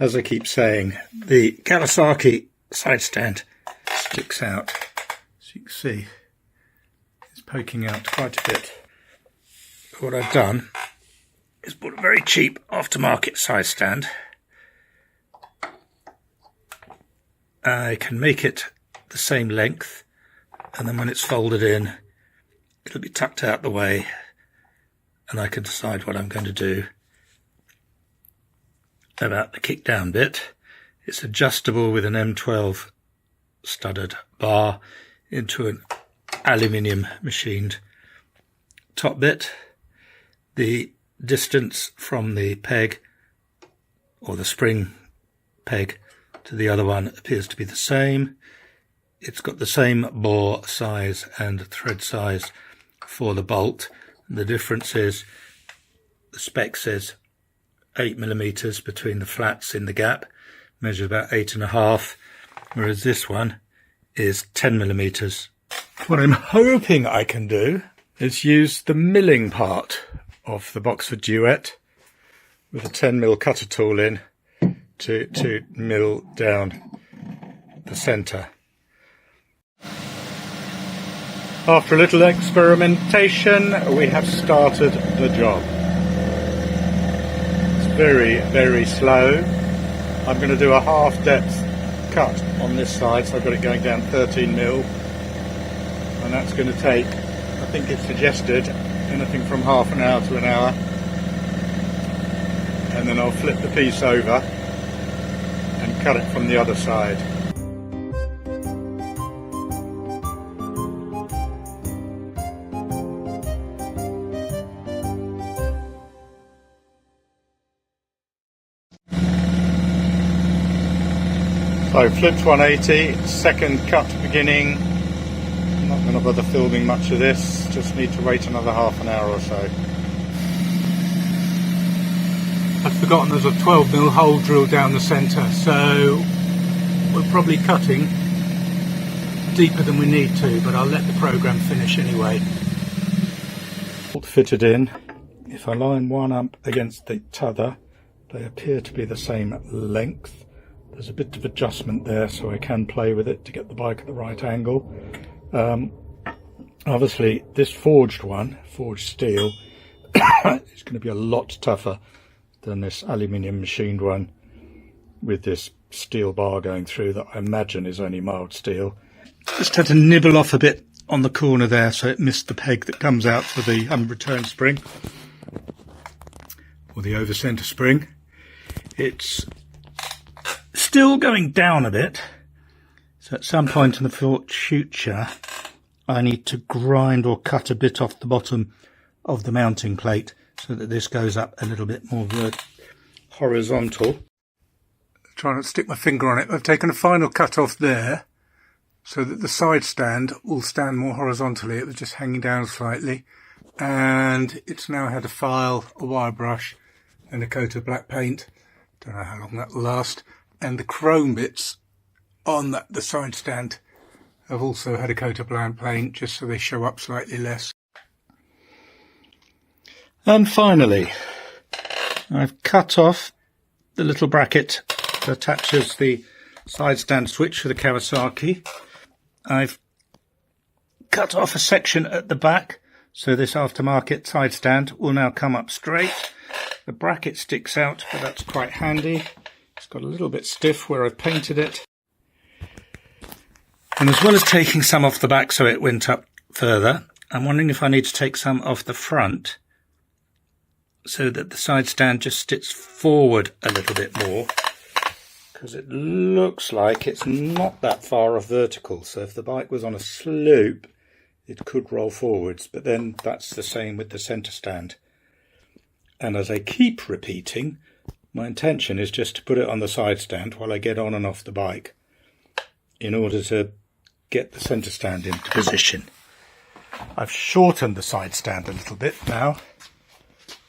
As I keep saying, the Kawasaki side stand sticks out. As you can see, it's poking out quite a bit. What I've done is bought a very cheap aftermarket side stand. I can make it the same length, and then when it's folded in, it'll be tucked out the way, and I can decide what I'm going to do about the kick down bit. It's adjustable with an M12 studded bar into an aluminium machined top bit. The distance from the peg, or the spring peg, to the other one appears to be the same. It's got the same bore size and thread size for the bolt. The difference is the spec says 8mm between the flats in the gap, measures about 8.5, whereas this one is 10mm. What I'm hoping I can do is use the milling part of the Boxer Duet with a 10mm cutter tool in to mill down the centre. After a little experimentation, we have started the job. It's very, very slow. I'm going to do a half depth cut on this side, so I've got it going down 13mm, and that's going to take, I think it's suggested, anything from half an hour to an hour, and then I'll flip the piece over and cut it from the other side. So flipped 180, second cut beginning. I'm not going to bother filming much of this, just need to wait another half an hour or so. I've forgotten there's a 12mm hole drilled down the centre, so we're probably cutting deeper than we need to, but I'll let the programme finish anyway. Bolt fitted in. If I line one up against the t'other, they appear to be the same length. There's a bit of adjustment there, so I can play with it to get the bike at the right angle. Obviously, this forged steel, is going to be a lot tougher than this aluminium machined one with this steel bar going through that I imagine is only mild steel. Just had to nibble off a bit on the corner there, so it missed the peg that comes out for the return spring, or the over centre spring. It's still going down a bit, so at some point in the future I need to grind or cut a bit off the bottom of the mounting plate so that this goes up a little bit more horizontal. Try not to stick my finger on it. I've taken a final cut off there so that the side stand will stand more horizontally. It was just hanging down slightly, and it's now had a file, a wire brush and a coat of black paint. Don't know how long that will last. And the chrome bits on the side stand have also had a coat of black paint, just so they show up slightly less. And finally, I've cut off the little bracket that attaches the side stand switch for the Kawasaki. I've cut off a section at the back, so this aftermarket side stand will now come up straight. The bracket sticks out, but that's quite handy. It's got a little bit stiff where I've painted it. And as well as taking some off the back so it went up further, I'm wondering if I need to take some off the front so that the side stand just sits forward a little bit more, because it looks like it's not that far off vertical. So if the bike was on a slope, it could roll forwards, but then that's the same with the centre stand. And as I keep repeating, my intention is just to put it on the side stand while I get on and off the bike in order to get the centre stand into position. I've shortened the side stand a little bit now,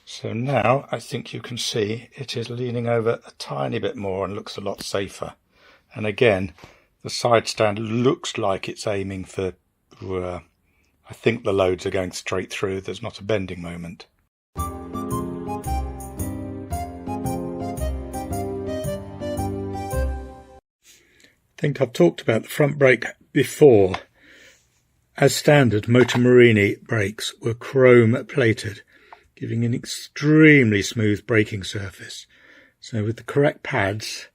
so now I think you can see it is leaning over a tiny bit more and looks a lot safer. And again, the side stand looks like it's aiming for, I think the loads are going straight through, there's not a bending moment. think I've talked about the front brake before. As standard, Moto Morini brakes were chrome plated, giving an extremely smooth braking surface. So with the correct pads,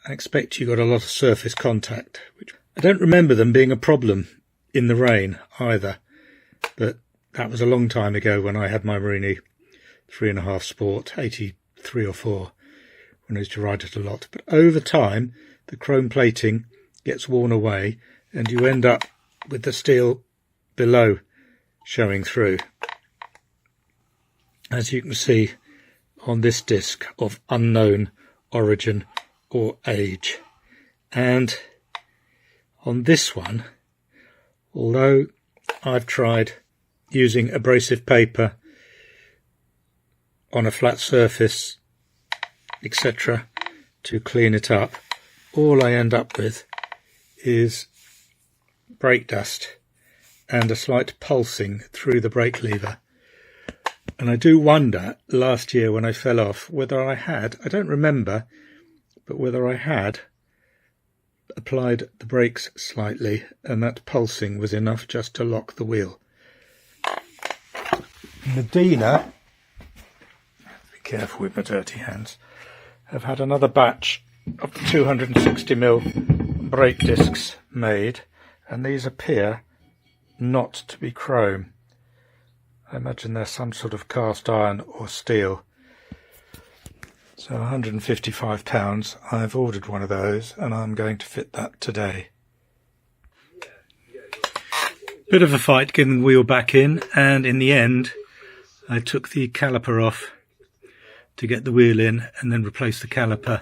I expect you got a lot of surface contact. Which I don't remember them being a problem in the rain either, but that was a long time ago when I had my Morini 3.5 Sport, 83 or 4, when I used to ride it a lot. But over time, the chrome plating gets worn away and you end up with the steel below showing through, as you can see on this disc of unknown origin or age. And on this one, although I've tried using abrasive paper on a flat surface, etc., to clean it up, all I end up with is brake dust and a slight pulsing through the brake lever. And I do wonder, last year when I fell off, whether I had, I don't remember, but whether I had applied the brakes slightly and that pulsing was enough just to lock the wheel. Medina, be careful with my dirty hands, have had another batch of the 260mm brake discs made, and these appear not to be chrome. I imagine they're some sort of cast iron or steel. So £155, I've ordered one of those and I'm going to fit that today. Bit of a fight getting the wheel back in, and in the end I took the caliper off to get the wheel in and then replace the caliper.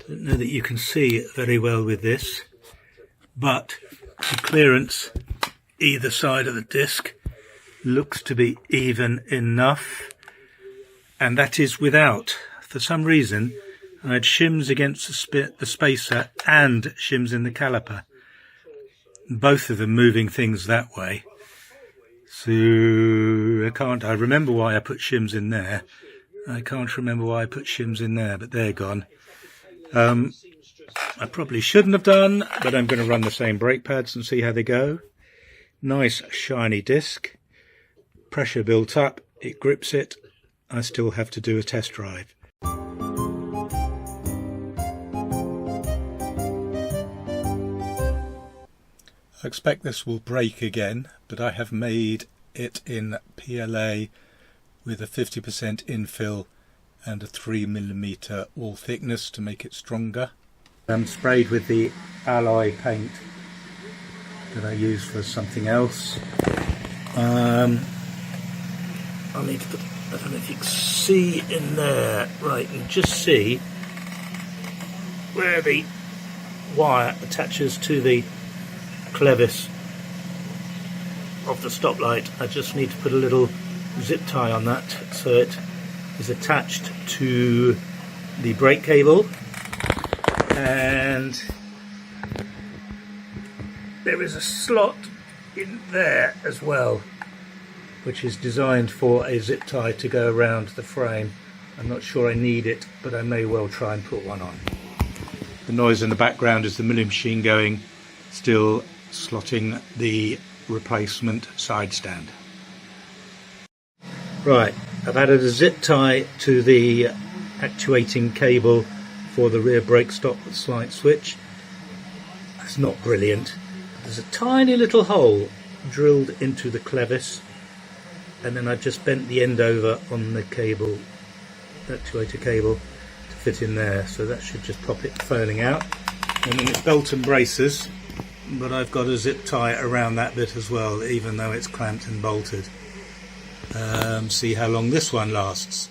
Don't know that you can see very well with this, but the clearance either side of the disc looks to be even enough, and that is without, for some reason, I had shims against the spacer and shims in the caliper, both of them moving things that way. So I remember why I put shims in there. I can't remember why I put shims in there, but they're gone. I probably shouldn't have done, but I'm going to run the same brake pads and see how they go. Nice shiny disc, pressure built up, it grips it. I still have to do a test drive. I expect this will break again, but I have made it in PLA with a 50% infill and a 3mm all thickness to make it stronger. I'm sprayed with the alloy paint that I use for something else. I need to put, I don't know if you can see in there, right, and just see where the wire attaches to the clevis of the stoplight. I just need to put a little zip tie on that so it is attached to the brake cable, and there is a slot in there as well, which is designed for a zip tie to go around the frame. I'm not sure I need it, but I may well try and put one on. The noise in the background is the milling machine going, still slotting the replacement side stand. Right, I've added a zip tie to the actuating cable for the rear brake stop with slide switch. It's not brilliant. There's a tiny little hole drilled into the clevis, and then I just bent the end over on the cable, actuator cable, to fit in there, so that should just pop it folding out. And then it's belt and braces, but I've got a zip tie around that bit as well, even though it's clamped and bolted. See how long this one lasts.